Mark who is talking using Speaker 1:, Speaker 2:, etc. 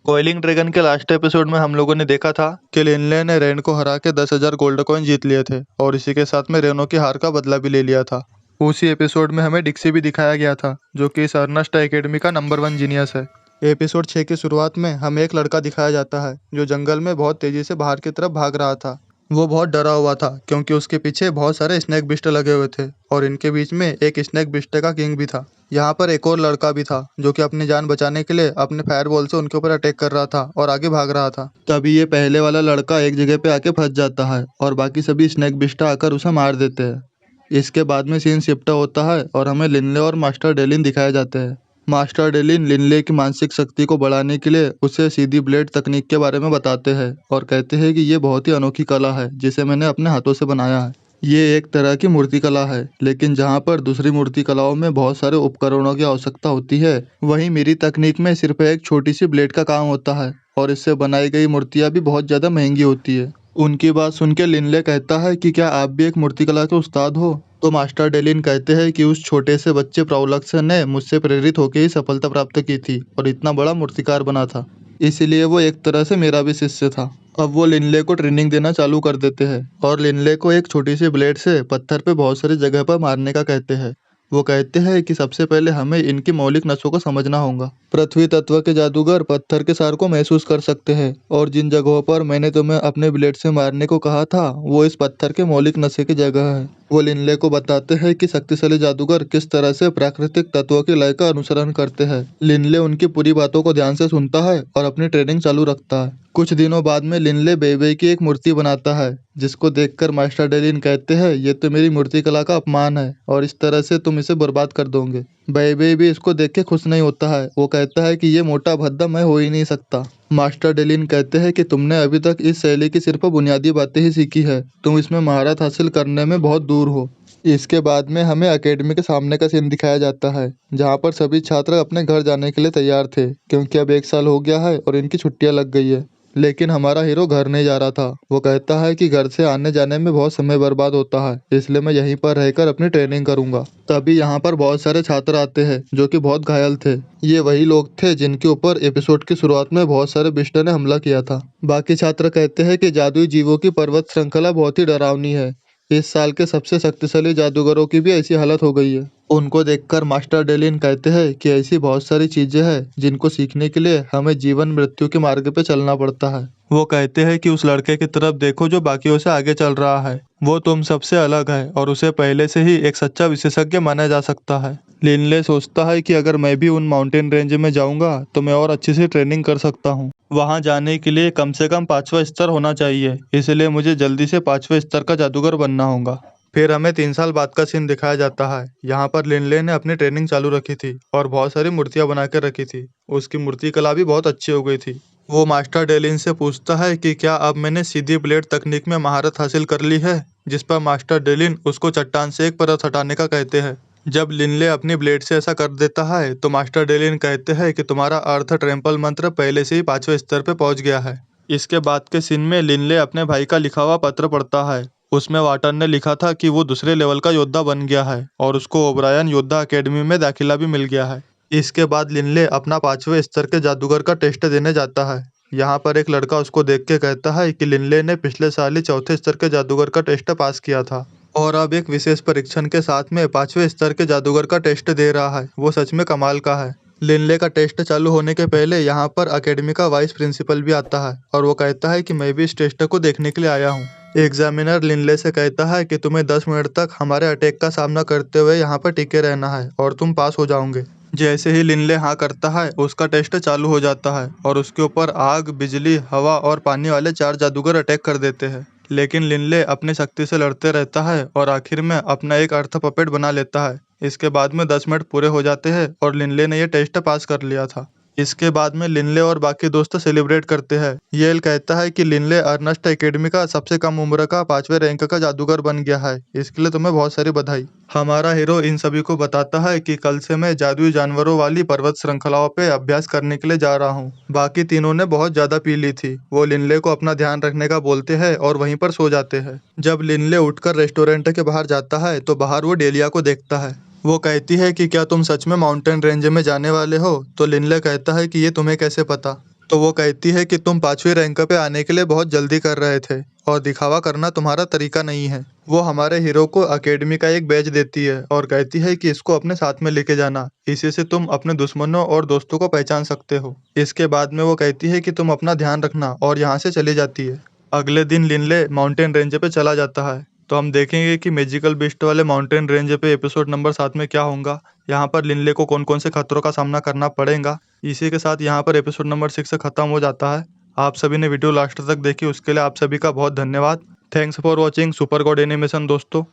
Speaker 1: Boiling dragon के last episode में हम लोगों ने देखा था कि लिनले ने रेन को हरा के 10,000 गोल्ड कॉइन जीत लिए थे और इसी के साथ में रेनो की हार का बदला भी ले लिया था। उसी एपिसोड में हमें डिक्सी भी दिखाया गया था, जो कि इस अर्नेस्ट एकेडमी का नंबर 1 जीनियस है। एपिसोड 6 की शुरुआत में हमें एक लड़का दिखाया जाता है जो जंगल में बहुत तेजी से बाहर की तरफ भाग रहा था। वो बहुत डरा हुआ था क्योंकि उसके पीछे बहुत सारे स्नेक बिस्ट लगे हुए थे और इनके बीच में एक स्नेक बिस्ट का किंग भी था। यहाँ पर एक और लड़का भी था जो कि अपनी जान बचाने के लिए अपने फायरबॉल से उनके ऊपर अटैक कर रहा था और आगे भाग रहा था। तभी ये पहले वाला लड़का एक जगह पे आके फंस जाता है और बाकी सभी स्नेक बिस्ट आकर उसे मार देते हैं। इसके बाद में सीन शिफ्ट होता है और हमें लिनले और मास्टर डेलिन दिखाए जाते हैं। मास्टर डेलिन लिनले की मानसिक शक्ति को बढ़ाने के लिए उसे सीधी ब्लेड तकनीक के बारे में बताते हैं और कहते हैं कि ये बहुत ही अनोखी कला है जिसे मैंने अपने हाथों से बनाया है। ये एक तरह की मूर्ति कला है, लेकिन जहाँ पर दूसरी मूर्ति कलाओं में बहुत सारे उपकरणों की आवश्यकता होती है, वहीं मेरी तकनीक में सिर्फ एक छोटी सी ब्लेड का काम होता है और इससे बनाई गई मूर्तियाँ भी बहुत ज़्यादा महंगी होती है। उनकी बात सुन के लिनले कहता है कि क्या आप भी एक मूर्तिकला के उस्ताद हो? तो मास्टर डेलिन कहते हैं कि उस छोटे से बच्चे प्रोलक्सन ने मुझसे प्रेरित होकर ही सफलता प्राप्त की थी और इतना बड़ा मूर्तिकार बना था, इसीलिए वो एक तरह से मेरा भी शिष्य था। अब वो लिनले को ट्रेनिंग देना चालू कर देते हैं और लिनले को एक छोटी सी ब्लेड से पत्थर पे बहुत सारी जगह पर मारने का कहते हैं। वो कहते हैं कि सबसे पहले हमें इनकी मौलिक नसों को समझना होगा। पृथ्वी तत्व के जादूगर पत्थर के सार को महसूस कर सकते हैं और जिन जगहों पर मैंने तुम्हें अपने ब्लेड से मारने को कहा था वो इस पत्थर के मौलिक नशे की जगह है। वो लिनले को बताते हैं कि शक्तिशाली जादूगर किस तरह से प्राकृतिक तत्वों की लय का अनुसरण करते हैं। लिनले उनकी पूरी बातों को ध्यान से सुनता है और अपनी ट्रेनिंग चालू रखता है। कुछ दिनों बाद में लिनले बेबे की एक मूर्ति बनाता है, जिसको देखकर मास्टर डेलिन कहते हैं ये तो मेरी मूर्ति कला का अपमान है और इस तरह से तुम इसे बर्बाद कर दोगे। बेबे भी इसको देख के खुश नहीं होता है। वो कहता है कि ये मोटा भद्दा मैं हो ही नहीं सकता। मास्टर डेलिन कहते हैं कि तुमने अभी तक इस शैली की सिर्फ बुनियादी बातें ही सीखी है, तुम इसमें महारत हासिल करने में बहुत दूर हो। इसके बाद में हमें एकेडमी के सामने का सीन दिखाया जाता है, जहाँ पर सभी छात्र अपने घर जाने के लिए तैयार थे क्योंकि अब 1 साल हो गया है और इनकी छुट्टियां लग गई है। लेकिन हमारा हीरो घर नहीं जा रहा था। वो कहता है कि घर से आने जाने में बहुत समय बर्बाद होता है, इसलिए मैं यहीं पर रहकर अपनी ट्रेनिंग करूंगा। तभी यहाँ पर बहुत सारे छात्र आते हैं जो कि बहुत घायल थे। ये वही लोग थे जिनके ऊपर एपिसोड की शुरुआत में बहुत सारे बिस्टर ने हमला किया था। बाकी छात्र कहते हैं कि जादुई जीवों की पर्वत श्रृंखला बहुत ही डरावनी है। इस साल के सबसे शक्तिशाली जादूगरों की भी ऐसी हालत हो गई है। उनको देखकर मास्टर डेलिन कहते हैं कि ऐसी बहुत सारी चीजें हैं जिनको सीखने के लिए हमें जीवन मृत्यु के मार्ग पे चलना पड़ता है। वो कहते हैं कि उस लड़के की तरफ देखो जो बाकियों से आगे चल रहा है। वो तुम सबसे अलग है और उसे पहले से ही एक सच्चा विशेषज्ञ माना जा सकता है। लिनले सोचता है कि अगर मैं भी उन माउंटेन रेंज में जाऊंगा तो मैं और अच्छी सी ट्रेनिंग कर सकता हूँ। वहां जाने के लिए कम से कम 5वां स्तर होना चाहिए, इसलिए मुझे जल्दी से 5वें स्तर का जादूगर बनना होगा। फिर हमें 3 साल बाद का सीन दिखाया जाता है। यहाँ पर लिनले ने अपनी ट्रेनिंग चालू रखी थी और बहुत सारी मूर्तियां बना कर रखी थी। उसकी मूर्ति कला भी बहुत अच्छी हो गई थी। वो मास्टर डेलिन से पूछता है कि क्या अब मैंने सीधी ब्लेड तकनीक में महारत हासिल कर ली है, जिस पर मास्टर डेलिन उसको चट्टान से एक परत हटाने का कहते हैं। जब लिनले अपनी ब्लेड से ऐसा कर देता है तो मास्टर डेलिन कहते हैं कि तुम्हारा अर्थ ट्रेम्पल मंत्र पहले से ही 5वें स्तर पे पहुंच गया है। इसके बाद के सीन में लिनले अपने भाई का लिखा हुआ पत्र पढ़ता है। उसमें वाटन ने लिखा था कि वो दूसरे लेवल का योद्धा बन गया है और उसको ओब्रायन योद्धा अकेडमी में दाखिला भी मिल गया है। इसके बाद लिनले अपना 5वें स्तर के जादूगर का टेस्ट देने जाता है। यहाँ पर एक लड़का उसको देख के कहता है कि लिनले ने पिछले साल ही 4थे स्तर के जादूगर का टेस्ट पास किया था और अब एक विशेष परीक्षण के साथ में 5वें स्तर के जादूगर का टेस्ट दे रहा है। वो सच में कमाल का है। लिनले का टेस्ट चालू होने के पहले यहाँ पर अकेडमी का वाइस प्रिंसिपल भी आता है और वो कहता है कि मैं भी इस टेस्ट को देखने के लिए आया हूँ। एग्जामिनर लिनले से कहता है कि तुम्हें 10 मिनट तक हमारे अटैक का सामना करते हुए यहाँ पर टिके रहना है और तुम पास हो जाओगे। जैसे ही लिनले हाँ करता है, उसका टेस्ट चालू हो जाता है और उसके ऊपर आग, बिजली, हवा और पानी वाले 4 जादूगर अटैक कर देते हैं। लेकिन लिनले अपनी शक्ति से लड़ते रहता है और आखिर में अपना एक अर्थ पपेट बना लेता है। इसके बाद में 10 मिनट पूरे हो जाते हैं और लिनले ने यह टेस्ट पास कर लिया था। इसके बाद में लिनले और बाकी दोस्त सेलिब्रेट करते हैं। येल कहता है कि लिनले अर्नेस्ट एकेडमी का सबसे कम उम्र का 5वें रैंक का जादूगर बन गया है, इसके लिए तुम्हें बहुत सारी बधाई। हमारा हीरो इन सभी को बताता है कि कल से मैं जादुई जानवरों वाली पर्वत श्रृंखलाओं पे अभ्यास करने के लिए जा रहा हूँ। बाकी तीनों ने बहुत ज्यादा पी ली थी। वो लिनले को अपना ध्यान रखने का बोलते हैं और वहीं पर सो जाते हैं। जब लिनले उठकर रेस्टोरेंट के बाहर जाता है तो बाहर वो डेलिया को देखता है। वो कहती है कि क्या तुम सच में माउंटेन रेंज में जाने वाले हो? तो लिनले कहता है कि ये तुम्हें कैसे पता? तो वो कहती है कि तुम 5वीं रैंक पे आने के लिए बहुत जल्दी कर रहे थे और दिखावा करना तुम्हारा तरीका नहीं है। वो हमारे हीरो को अकेडमी का एक बैज देती है और कहती है कि इसको अपने साथ में लेके जाना, इसी से तुम अपने दुश्मनों और दोस्तों को पहचान सकते हो। इसके बाद में वो कहती है कि तुम अपना ध्यान रखना और यहाँ से चली जाती है। अगले दिन लिनले माउंटेन रेंज पे चला जाता है। तो हम देखेंगे कि मैजिकल बीस्ट वाले माउंटेन रेंज पे एपिसोड नंबर 7 में क्या होगा, यहाँ पर लिनले को कौन कौन से खतरों का सामना करना पड़ेगा। इसी के साथ यहाँ पर एपिसोड नंबर 6 खत्म हो जाता है। आप सभी ने वीडियो लास्ट तक देखी, उसके लिए आप सभी का बहुत धन्यवाद। Thanks for watching super God animation दोस्तों।